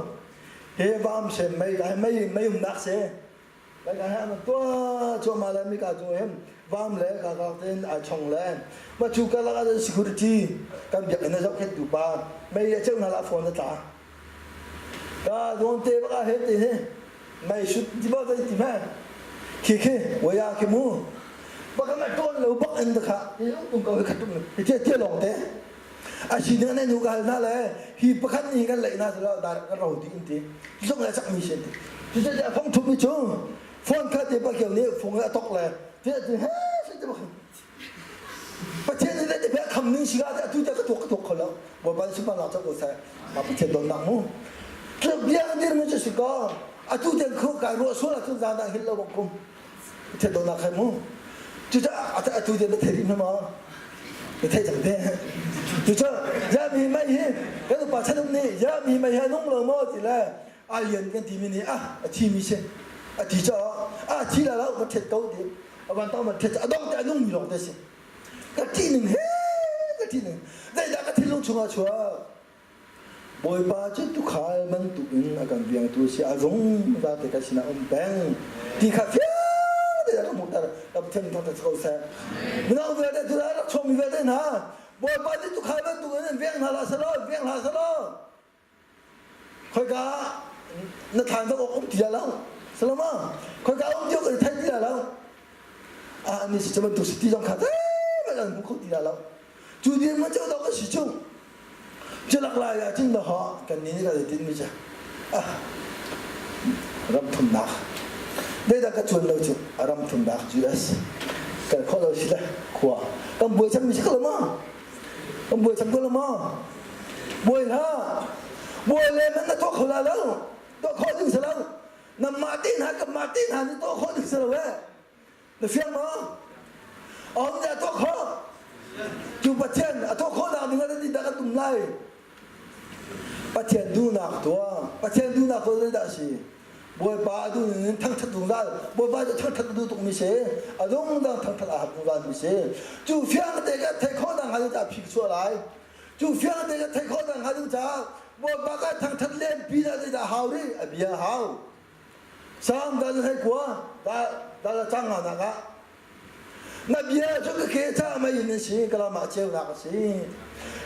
เฮ้บ้ามเชื่อมไม่ยุ่งนักเสียไปกันฮะมันตัวชัวมาแล้วมีการจุ่มบ้ามแล้วการเต้นอาชงแล้วมาชูกันแล้วก็ security กันอยากเห็นเราแค่ดูป่าไม่เชื่อมนาลาฟอนตาก็โดนเตะก็เห็นตีเนี่ยไม่ชุดที่บ้านที่แม่ขี้วยาขี้มูบักกันต้นเราบักอันตะขาที่ตุ้งก็ไปขัดตุ้งที่เที่ยวหลงเตะอาชีพนั้นเนี่ยหนูกันนั่นแหละฮีบักกันนี่กันเลยนะสำหรับดาร์กันเราดีจริงๆส่งอะไรสักมิชชั่นที่จะฟังทุกมิชชั่นฟังแค่ที่บักเกี่ยวนี้ฟังแล้วตกเลยที่จะเฮ้ยฉันจะบักประเทศนี้ได้แบบคำนี้สิครับแต่ทุกอย่างก็ถูกเขาแล้วบอกว่าสิบวันเราจะกูใส่มาประเทศโดนหนักมั้งเรื่องเบี้ยนี่มันจะสิก็อาทุกอย่างเขาการรู้ส่วนทุกอย่างต่างหินเราบอกกุมเทโดนักใครมั้งจุดอาทุกอย่างเทริมนะมั้ง cái thấy chẳng thế chú cho giờ mi mai hi cái lúc bà chân ông này giờ mi mai hi nông lờ mò thì là ai yên cái thì mình à thì mi xem thì cho thì là lâu mà thiệt câu thì bạn tao mà thiệt đông tại nông mi lòng đấy xem cái thì mình hết cái thì mình đây là cái thì lúc chung à chúa bồi ba chứ tu khai mình tu in akan biang tu si azong ra te ka sina bang ti kha phia de la mo ta la thêm ta ta ko sa mình nói về đây tu đã chom về đây na bồi ba chứ tu khai mình tu in viang la sa lo khoi ka nó than ta ông ti la lo sa lo ma khoi ka ông jo ka thai ti la lo ni si chama tu si ti jong kha ta ma lan ko ti la lo chu di ma cho da ko si chung chỉ lạc lại là chính là họ cần nhìn cái gì tin bây giờ ram thum nạc đây là cái chuyện đâu chứ ram thum nạc US cái khó đâu chứ là khóa cầm bùi chăm mình chứ không mà cầm bùi chăm có làm mà bùi ha bùi lên nó to khó là đâu to khó đừng sợ đâu nằm Martin ha thì to khó đừng sợ đâu vậy được phiền mà ông nhà to khó chụp bát chân to khó nào mình đã đi đã tụm lại bát chân du nạc tôi đã xí bồi ba du thằng thắt tung ra bồi ba cho thằng thắt du tung mi xí rong đang thằng thắt tung ra mi xí chú phiền cái thấy khó đang hay ta phịch xua lại chú phiền cái thấy khó đang hay ta bồi ba cái thằng thắt lên pi ra đây hào đi bia hào sáng đã thấy quá đã trang hàng nào cả那别这个开车没人行，个嘛就那个行。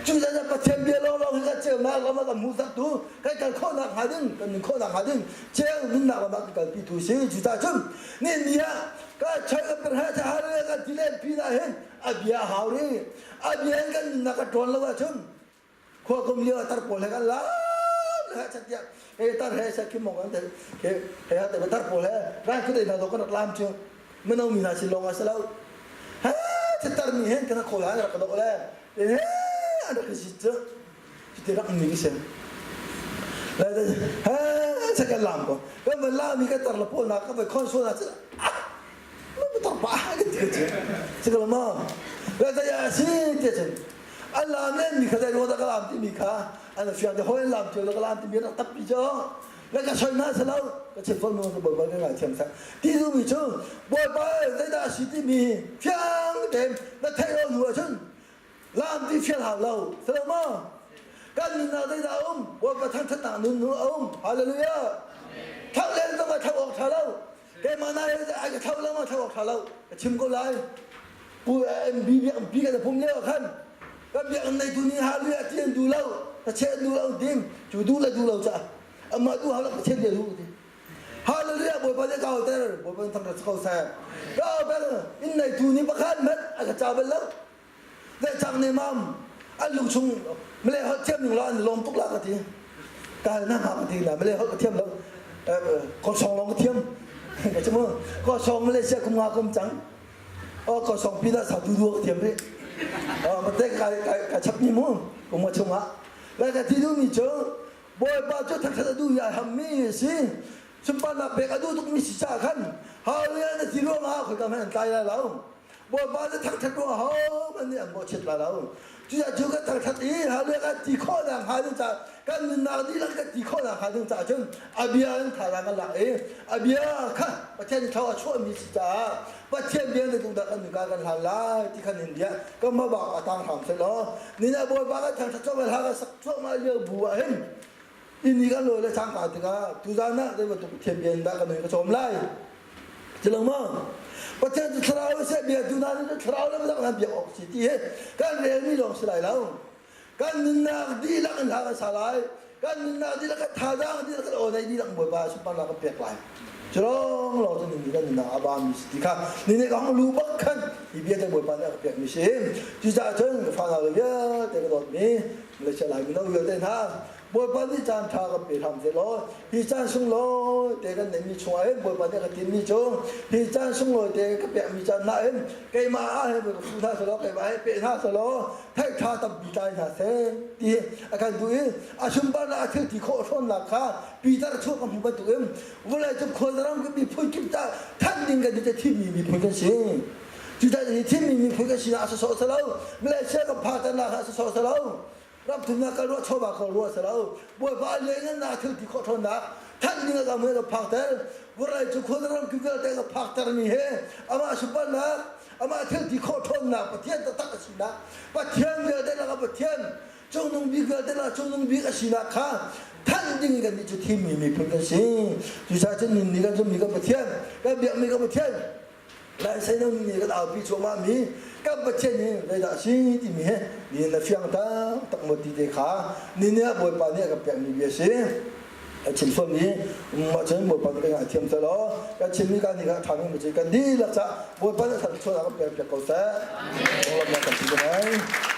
就在这把天别老个就那个木头多，该靠那还能，跟靠那还能，这样你那个个比图行就咋整？你呀，个车个本来还那个地来比那很，别好的，别跟那个转了个整，可公了他过来个啦。Setiap tar hai sakit mongan ter hai ter tar pole ran ku dei na do kan lam chu menau mina silong asalau ha tar mi hen kana khola ra ka do le ada ke situ kita nak ni kisen la ha sakal lam ko kan lam mi ka tar la pol na ka ba kon so na nó tar ba cái gì sakal ma la ya si te chen Allah nên mi ka dai ro da ka lam ti mi ka anh phiền thì hối làm chuyện là làm thì biết là tập đi cho lấy cái xoay na sao lâu cái chuyện phân luôn cái bồi bồi cái ngày thiềm sáng tí dụ mình chứ bồi bồi đây đã xí tí mì phiền đêm nó thay đổi nhiều chân làm tí phiền hàng lâu sao mà cái mình nào đây đã ôm bồi bồi thằng thằng nào nương ôm hallelujah thằng lên tao mà thằng ọc thằng lâu cái mà này ai cái thằng lâu mà thằng ọc thằng lâu cái chim có lại bồi em bị cái phong nhớ khăn cái việc này tụi mình hallelujah tiền đủ lâu ta chết du lâu tim chủ du là du lâu chả mà du hao là chết địa du thì hallelujah bồi bao nhiêu câu thế bồi bao thằng câu xe đó bây giờ in này tụi ní bắt khăn mất anh chào bên lớp để chẳng này mầm anh lùng chung mới lấy hết thêm những lon lom túc lạc cái gì cái năng học thì là mới lấy hết thêm đâu còn sòng lon thêm cái chứ mà còn sòng mới lấy xe cùng hoa cùng trắng còn sòng pin là sao du du thêm đấy mà thế cái chấp như muốn cùng một chung á lại cái thứ mình chơi bồi bao cho thằng thằng đu ya ham mi si xung quanh là bẹt đu tụng mi si cha khăn hao lên là gì luôn à khỏi cảm thấy tay là lâu bồi bao cho thằng thằng đu hao mình đi ăn bò chết là lâu chứ là chưa cái thằng thằng ý hao lên cái chỉ khó là hai đứa cha cái mình nào đi là cái chỉ khó là hai đứa cha chứ bia anh thà là cái lại bia khăn và trên thao chuột mi si cha và trên biên thì cũng đã ăn được cái hàng lá thì khăn hình địa có mà bảo ở tang hầm thế đó nên là bồi bao cái thằng thằng cho mình hàng sắc chuột mà giờ bùa hết ini kan lo le sang ka ti ka tu za na de tu thiam bien da ka ne ka chom lai chi long ma pa chen tu thrao se bia tu na ni thrao le ba na bia ok si ti he kan re ni long slai lao kan nin na di la kan ha ka sa lai kan nin na di la ka tha da di la ka o dai di la bo ba su pa la ka pek lai chi long lo tu ni kan na aba mi ti ka ni ne ka lu ba kan i bia de bo ba na ka pek mi sim chi za chen fa na le ya te ka dot mi le cha lai mi no yo te na bồi ban đi chăn thà cái bị làm thế lo, khi chăn sung lo, để cái này mi chua em, bồi ban cái tiền mi chua, khi chăn sung lo để cái bẹt mi chăn na em, cái mà ai bồi phụ tha sờ lo, cái mà bẹt tha sờ lo, thay thà tập bị tai thà thế, thì cái đuôi, sum ban là thứ thì khó thôn là khá, bị ta chua không phải tụi em, vừa lại chụp khơi ra cái bị phơi chụp ta, thanh điên cái thì mi phơi cái gì, จุดที่ที่มีผู้กันสินะสสแล้วมาเลเซียกับพาตนาสสแล้วรับทุนนักการชาวบ้านเขารู้สแล้วบัวฟ้าเลี้ยงนาถึงที่เขาทนนักท่านนี่ก็ไม่ได้พักแต่วันไรจุคนเราคือก็ได้กับพักแต่นี่เฮอามาสุบันนักอามาถึงที่เขาทนนักประเทศตะตักสินะประเทศเดียวได้แล้วประเทศจงนุ่งบีก็ได้แล้วจงนุ่งบีก็สินะค่ะท่านยิ่งกันนี่จุดที่มีผู้กันสิจุดที่นี่ก็จะมีกับประเทศก็เบียมีกับประเทศ来谁能你个老比做妈咪，干不见你来到心里面，你那相当当我弟弟卡，你呢不把那个表明也行。请说你，我真不把那个听着了，要请你干那个他们不是干你了啥，我把那他说那个表搞噻，我们干什么？